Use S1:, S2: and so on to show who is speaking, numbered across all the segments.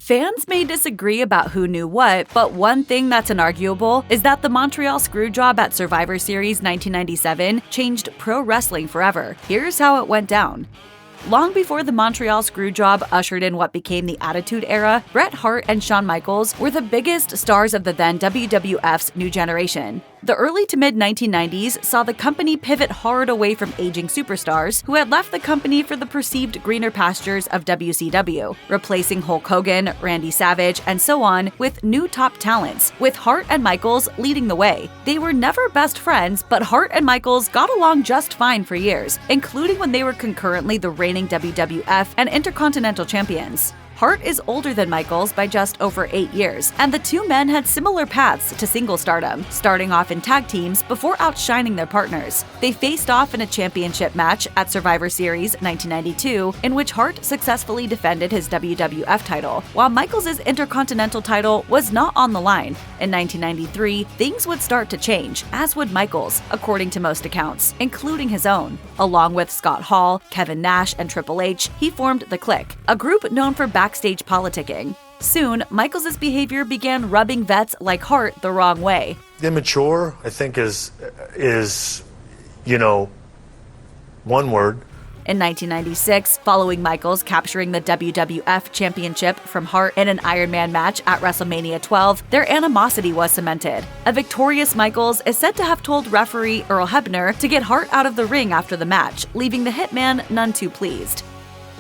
S1: Fans may disagree about who knew what, but one thing that's inarguable is that the Montreal Screwjob at Survivor Series 1997 changed pro wrestling forever. Here's how it went down. Long before the Montreal Screwjob ushered in what became the Attitude Era, Bret Hart and Shawn Michaels were the biggest stars of the then WWF's new generation. The early to mid-1990s saw the company pivot hard away from aging superstars who had left the company for the perceived greener pastures of WCW, replacing Hulk Hogan, Randy Savage, and so on with new top talents, with Hart and Michaels leading the way. They were never best friends, but Hart and Michaels got along just fine for years, including when they were concurrently the reigning WWF and Intercontinental Champions. Hart is older than Michaels by just over 8 years, and the two men had similar paths to single stardom, starting off in tag teams before outshining their partners. They faced off in a championship match at Survivor Series 1992, in which Hart successfully defended his WWF title, while Michaels' Intercontinental title was not on the line. In 1993, things would start to change, as would Michaels, according to most accounts, including his own. Along with Scott Hall, Kevin Nash, and Triple H, he formed The Clique, a group known for backstage politicking. Soon, Michaels' behavior began rubbing vets like Hart the wrong way.
S2: Immature, I think, is one word.
S1: In 1996, following Michaels capturing the WWF Championship from Hart in an Iron Man match at WrestleMania 12, their animosity was cemented. A victorious Michaels is said to have told referee Earl Hebner to get Hart out of the ring after the match, leaving the Hitman none too pleased.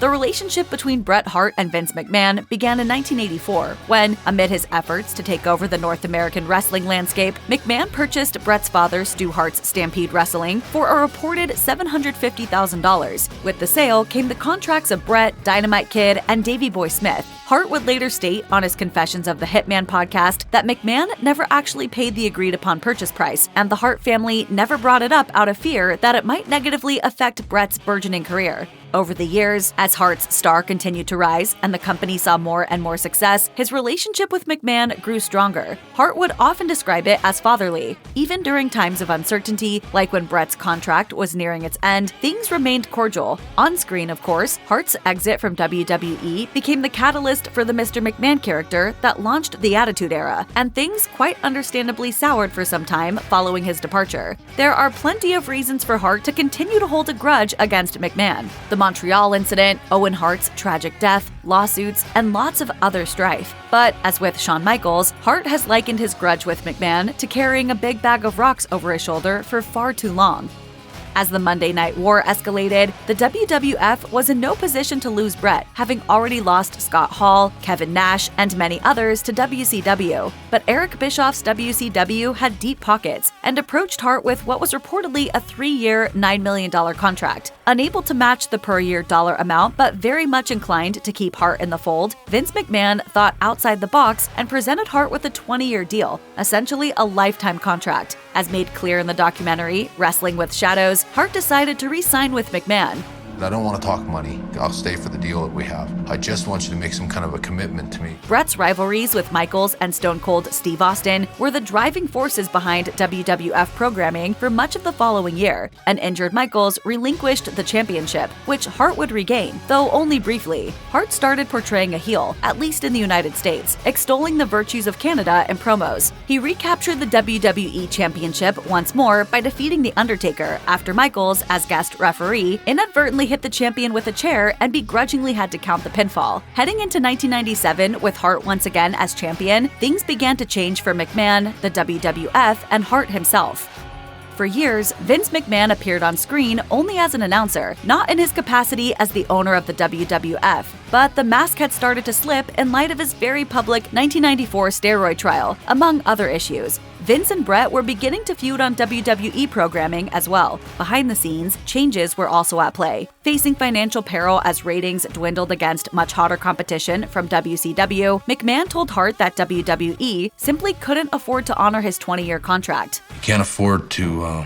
S1: The relationship between Bret Hart and Vince McMahon began in 1984, when, amid his efforts to take over the North American wrestling landscape, McMahon purchased Bret's father, Stu Hart's Stampede Wrestling, for a reported $750,000. With the sale came the contracts of Bret, Dynamite Kid, and Davey Boy Smith. Hart would later state on his Confessions of the Hitman podcast that McMahon never actually paid the agreed-upon purchase price, and the Hart family never brought it up out of fear that it might negatively affect Bret's burgeoning career. Over the years, as Hart's star continued to rise and the company saw more and more success, his relationship with McMahon grew stronger. Hart would often describe it as fatherly. Even during times of uncertainty, like when Bret's contract was nearing its end, things remained cordial. On screen, of course, Hart's exit from WWE became the catalyst for the Mr. McMahon character that launched the Attitude Era, and things quite understandably soured for some time following his departure. There are plenty of reasons for Hart to continue to hold a grudge against McMahon. The Montreal incident, Owen Hart's tragic death, lawsuits, and lots of other strife. But, as with Shawn Michaels, Hart has likened his grudge with McMahon to carrying a big bag of rocks over his shoulder for far too long. As the Monday Night War escalated, the WWF was in no position to lose Bret, having already lost Scott Hall, Kevin Nash, and many others to WCW. But Eric Bischoff's WCW had deep pockets and approached Hart with what was reportedly a 3-year, $9 million contract. Unable to match the per-year dollar amount, but very much inclined to keep Hart in the fold, Vince McMahon thought outside the box and presented Hart with a 20-year deal, essentially a lifetime contract. As made clear in the documentary, Wrestling with Shadows, Hart decided to re-sign with McMahon.
S3: I don't want to talk money. I'll stay for the deal that we have. I just want you to make some kind of a commitment to me.
S1: Bret's rivalries with Michaels and Stone Cold Steve Austin were the driving forces behind WWF programming for much of the following year. An injured Michaels relinquished the championship, which Hart would regain, though only briefly. Hart started portraying a heel, at least in the United States, extolling the virtues of Canada in promos. He recaptured the WWE Championship once more by defeating The Undertaker after Michaels, as guest referee, inadvertently hit the champion with a chair and begrudgingly had to count the pinfall. Heading into 1997, with Hart once again as champion, things began to change for McMahon, the WWF, and Hart himself. For years, Vince McMahon appeared on screen only as an announcer, not in his capacity as the owner of the WWF. But the mask had started to slip in light of his very public 1994 steroid trial, among other issues. Vince and Bret were beginning to feud on WWE programming as well. Behind the scenes, changes were also at play. Facing financial peril as ratings dwindled against much hotter competition from WCW, McMahon told Hart that WWE simply couldn't afford to honor his 20-year contract.
S3: You can't afford to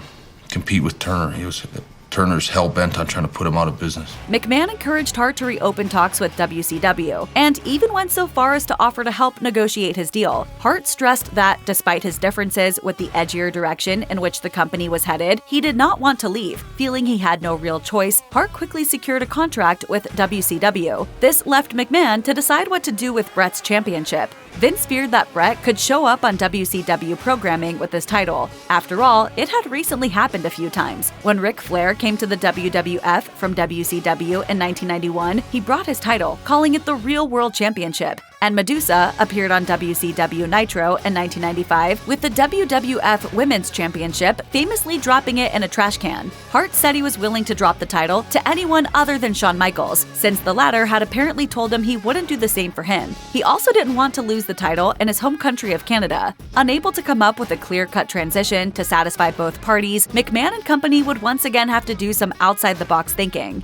S3: compete with Turner. He was Turner's hell-bent on trying to put him out of business.
S1: McMahon encouraged Hart to reopen talks with WCW, and even went so far as to offer to help negotiate his deal. Hart stressed that, despite his differences with the edgier direction in which the company was headed, he did not want to leave. Feeling he had no real choice, Hart quickly secured a contract with WCW. This left McMahon to decide what to do with Bret's championship. Vince feared that Bret could show up on WCW programming with his title. After all, it had recently happened a few times. When Ric Flair came to the WWF from WCW in 1991, he brought his title, calling it the Real World Championship. And Medusa appeared on WCW Nitro in 1995 with the WWF Women's Championship, famously dropping it in a trash can. Hart said he was willing to drop the title to anyone other than Shawn Michaels, since the latter had apparently told him he wouldn't do the same for him. He also didn't want to lose the title in his home country of Canada. Unable to come up with a clear-cut transition to satisfy both parties, McMahon and company would once again have to do some outside-the-box thinking.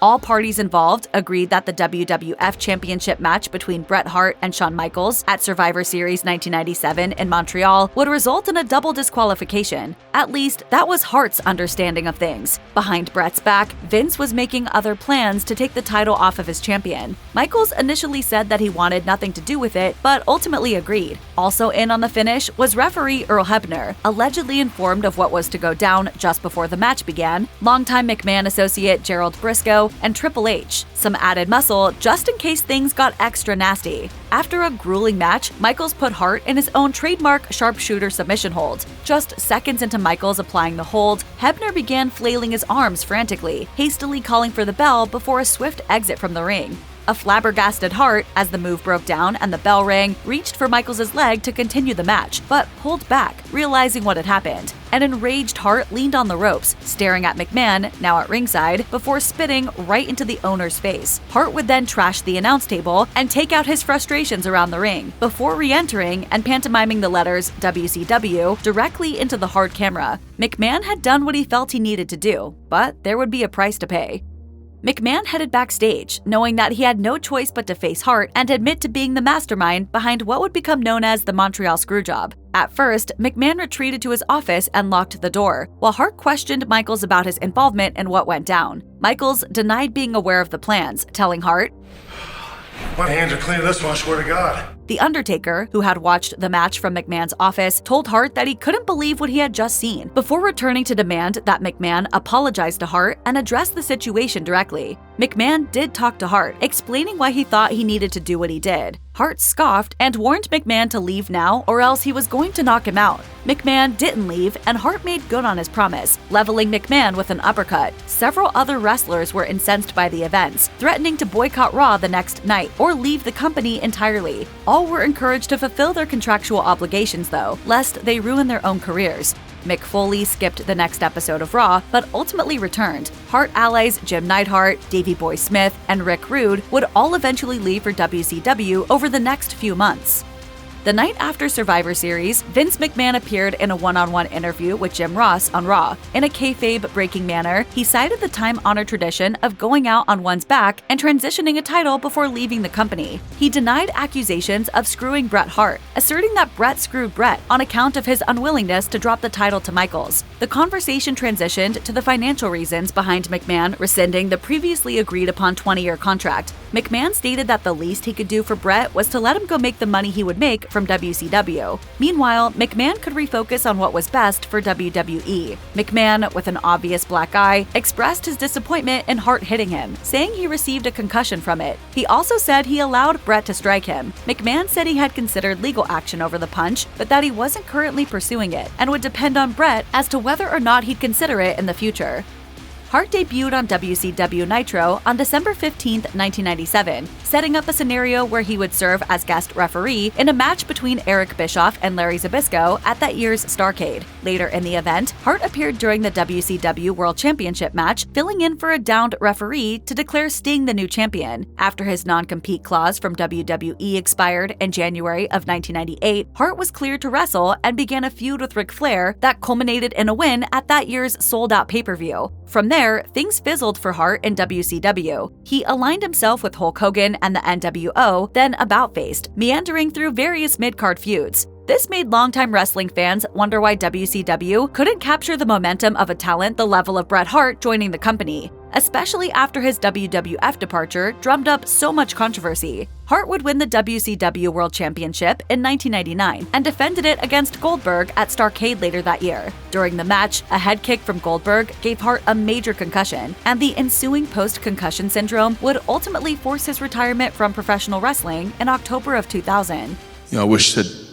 S1: All parties involved agreed that the WWF Championship match between Bret Hart and Shawn Michaels at Survivor Series 1997 in Montreal would result in a double disqualification. At least, that was Hart's understanding of things. Behind Bret's back, Vince was making other plans to take the title off of his champion. Michaels initially said that he wanted nothing to do with it, but ultimately agreed. Also in on the finish was referee Earl Hebner, allegedly informed of what was to go down just before the match began. Longtime McMahon associate Gerald Briscoe and Triple H, some added muscle just in case things got extra nasty. After a grueling match, Michaels put Hart in his own trademark sharpshooter submission hold. Just seconds into Michaels applying the hold, Hebner began flailing his arms frantically, hastily calling for the bell before a swift exit from the ring. A flabbergasted Hart, as the move broke down and the bell rang, reached for Michaels' leg to continue the match, but pulled back, realizing what had happened. An enraged Hart leaned on the ropes, staring at McMahon, now at ringside, before spitting right into the owner's face. Hart would then trash the announce table and take out his frustrations around the ring, before re-entering and pantomiming the letters WCW directly into the hard camera. McMahon had done what he felt he needed to do, but there would be a price to pay. McMahon headed backstage, knowing that he had no choice but to face Hart and admit to being the mastermind behind what would become known as the Montreal Screwjob. At first, McMahon retreated to his office and locked the door, while Hart questioned Michaels about his involvement in what went down. Michaels denied being aware of the plans, telling Hart,
S2: My hands are clean of this one, I swear to God.
S1: The Undertaker, who had watched the match from McMahon's office, told Hart that he couldn't believe what he had just seen, before returning to demand that McMahon apologize to Hart and address the situation directly. McMahon did talk to Hart, explaining why he thought he needed to do what he did. Hart scoffed and warned McMahon to leave now or else he was going to knock him out. McMahon didn't leave, and Hart made good on his promise, leveling McMahon with an uppercut. Several other wrestlers were incensed by the events, threatening to boycott Raw the next night or leave the company entirely. All were encouraged to fulfill their contractual obligations, though, lest they ruin their own careers. Mick Foley skipped the next episode of Raw, but ultimately returned. Hart allies Jim Neidhart, Davey Boy Smith, and Rick Rude would all eventually leave for WCW over the next few months. The night after Survivor Series, Vince McMahon appeared in a one-on-one interview with Jim Ross on Raw. In a kayfabe-breaking manner, he cited the time-honored tradition of going out on one's back and transitioning a title before leaving the company. He denied accusations of screwing Bret Hart, asserting that Bret screwed Bret on account of his unwillingness to drop the title to Michaels. The conversation transitioned to the financial reasons behind McMahon rescinding the previously agreed-upon 20-year contract. McMahon stated that the least he could do for Bret was to let him go make the money he would make from WCW. Meanwhile, McMahon could refocus on what was best for WWE. McMahon, with an obvious black eye, expressed his disappointment in Hart hitting him, saying he received a concussion from it. He also said he allowed Bret to strike him. McMahon said he had considered legal action over the punch, but that he wasn't currently pursuing it, and would depend on Bret as to whether or not he'd consider it in the future. Hart debuted on WCW Nitro on December 15, 1997, setting up a scenario where he would serve as guest referee in a match between Eric Bischoff and Larry Zbyszko at that year's Starrcade. Later in the event, Hart appeared during the WCW World Championship match, filling in for a downed referee to declare Sting the new champion. After his non-compete clause from WWE expired in January of 1998, Hart was cleared to wrestle and began a feud with Ric Flair that culminated in a win at that year's sold-out pay-per-view. From there, things fizzled for Hart in WCW. He aligned himself with Hulk Hogan and the NWO, then about-faced, meandering through various mid-card feuds. This made longtime wrestling fans wonder why WCW couldn't capture the momentum of a talent the level of Bret Hart joining the company, especially after his WWF departure drummed up so much controversy. Hart would win the WCW World Championship in 1999 and defended it against Goldberg at Starrcade later that year. During the match, a head kick from Goldberg gave Hart a major concussion, and the ensuing post-concussion syndrome would ultimately force his retirement from professional wrestling in October of 2000.
S4: I wish that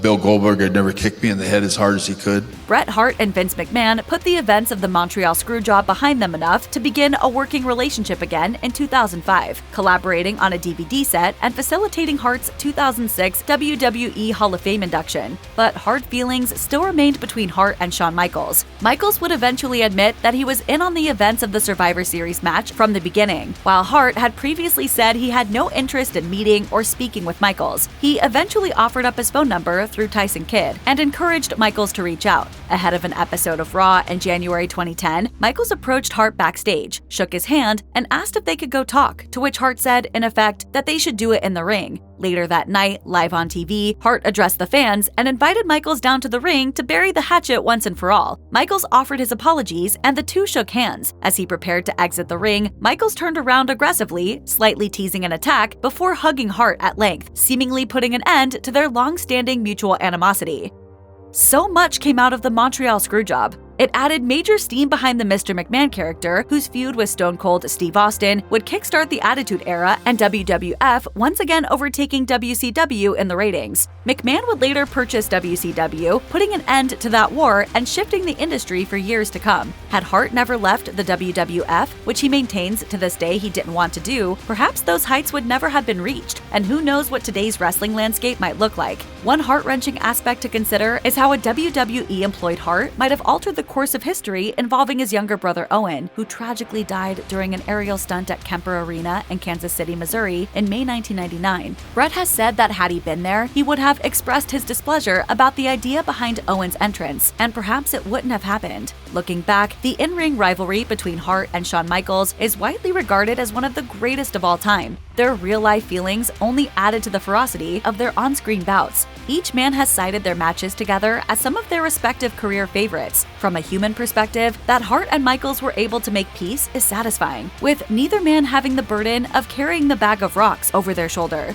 S4: Bill Goldberg had never kicked me in the head as hard as he could.
S1: Bret Hart and Vince McMahon put the events of the Montreal Screwjob behind them enough to begin a working relationship again in 2005, collaborating on a DVD set and facilitating Hart's 2006 WWE Hall of Fame induction. But hard feelings still remained between Hart and Shawn Michaels. Michaels would eventually admit that he was in on the events of the Survivor Series match from the beginning, while Hart had previously said he had no interest in meeting or speaking with Michaels. He eventually offered up his phone number through Tyson Kidd and encouraged Michaels to reach out. Ahead of an episode of Raw in January 2010, Michaels approached Hart backstage, shook his hand, and asked if they could go talk, to which Hart said, in effect, that they should do it in the ring. Later that night, live on TV, Hart addressed the fans and invited Michaels down to the ring to bury the hatchet once and for all. Michaels offered his apologies, and the two shook hands. As he prepared to exit the ring, Michaels turned around aggressively, slightly teasing an attack, before hugging Hart at length, seemingly putting an end to their long-standing mutual animosity. So much came out of the Montreal Screwjob. It added major steam behind the Mr. McMahon character, whose feud with Stone Cold Steve Austin would kickstart the Attitude Era and WWF once again overtaking WCW in the ratings. McMahon would later purchase WCW, putting an end to that war and shifting the industry for years to come. Had Hart never left the WWF, which he maintains to this day he didn't want to do, perhaps those heights would never have been reached, and who knows what today's wrestling landscape might look like. One heart-wrenching aspect to consider is how a WWE employed Hart might have altered the course of history involving his younger brother Owen, who tragically died during an aerial stunt at Kemper Arena in Kansas City, Missouri in May 1999. Bret has said that had he been there, he would have expressed his displeasure about the idea behind Owen's entrance, and perhaps it wouldn't have happened. Looking back, the in-ring rivalry between Hart and Shawn Michaels is widely regarded as one of the greatest of all time. Their real-life feelings only added to the ferocity of their on-screen bouts. Each man has cited their matches together as some of their respective career favorites. From a human perspective, that Hart and Michaels were able to make peace is satisfying, with neither man having the burden of carrying the bag of rocks over their shoulder.